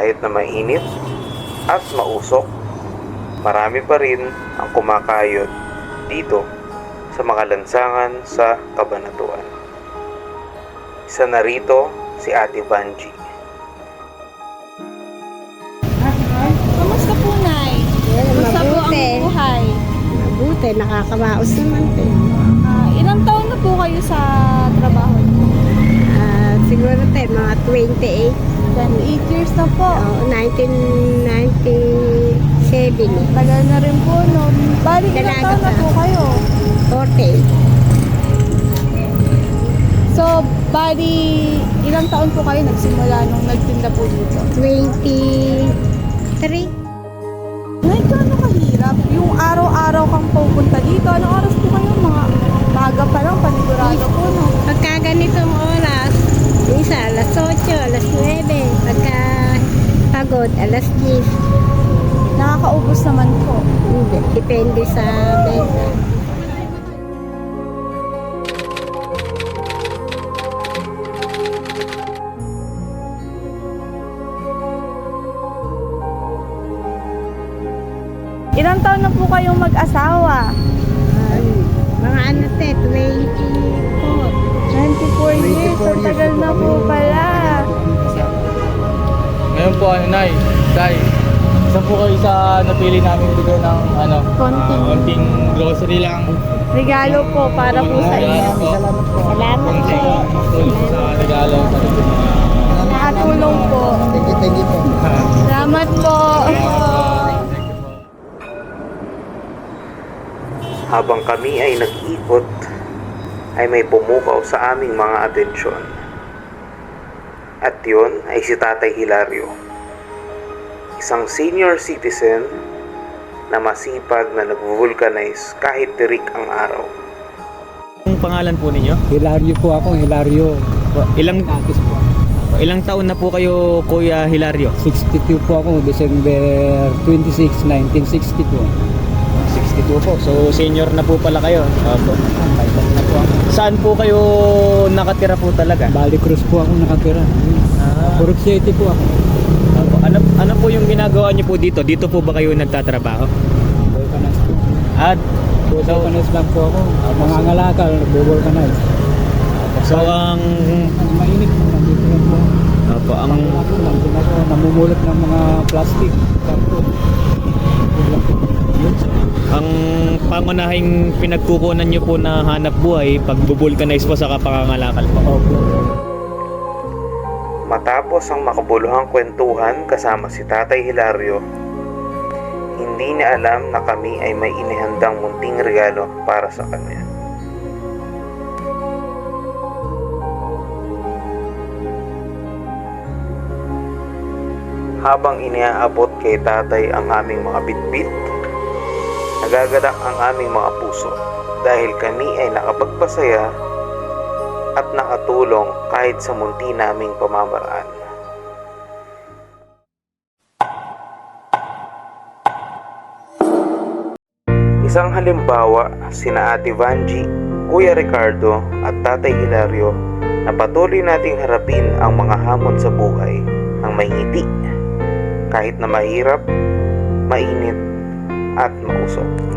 Kahit na mainit at mausok, marami pa rin ang kumakayod dito sa mga lansangan sa Cabanatuan. Isa na rito si Ate Vanji. Kamusta po, Nay? Kamusta po ang buhay? Mabuti, nakakamaos naman po. Ilang taon na po kayo sa trabaho niyo? Siguro mga 28. 28 years na po. 1997. Tagal na rin po, no? Bali, ilang Dalaga taon na pa. po kayo? 48. So, bali, ilang taon po kayo nagsimula nung nagtinda po dito? 23. Nay, gaano kahirap? Yung araw-araw kang pupunta dito, anong oras po kayo? Mga maga pa lang, panigurado po, no? Pagka ganitong oras, isa alas 8, alas 9. Pagka pagod, alas 10. Nakakaubos naman po. Hindi, depende sa benta. Ilang taon na po kayong mag-asawa? Mga 24. 24 years. Ang tagal na po pala. Ngayon po, Nay, Day, isa po kayo sa napili namin bigyan ng konting grocery lang. Regalo po para po sa inyo. Salamat po. Sa regalo. Nakatulong po. Thank you po. Salamat po. Habang kami ay nag-iikot, ay may pumukaw sa aming mga atensyon. At yun ay si Tatay Hilario, isang senior citizen na masipag na nag-vulcanize kahit tirik ang araw. Ang pangalan po ninyo? Hilario po ako, Hilario. Ilang taon na po kayo, Kuya Hilario? 62 po ako, December 26, 1962. 62 po. So senior na po pala kayo. Opo. Na po ako. Saan po kayo nakatira po talaga? Bali Cruz po ako nakatira. Purok City po ako. Opo. Ano po yung ginagawa niyo po dito? Dito po ba kayo nagtatrabaho? Vulcanize po. So, Vulcanize lang po ako. Nangangalakal, nagbo-vulcanize. so ang Ang mainit po, nandito lang po. Opo, ang Nandito ako, namumulot ng mga plastic. Karton. pangunahing pinagkukunan niyo po na hanap buhay pag-vulcanize po sa kapangangalakal po. Opo. Matapos ang makabuluhang kwentuhan kasama si Tatay Hilario, hindi niya alam na kami ay may inihandang munting regalo para sa kanya. Habang iniaabot kay Tatay ang aming mga bitbit, nagagalak ang aming mga puso dahil kami ay nakapagpasaya at nakatulong kahit sa munti naming pamamaraan. Isang halimbawa, sina Ate Vanji, Kuya Ricardo at Tatay Hilario na patuloy nating harapin ang mga hamon sa buhay ng may ngiti kahit na mahirap, mainit at mausok.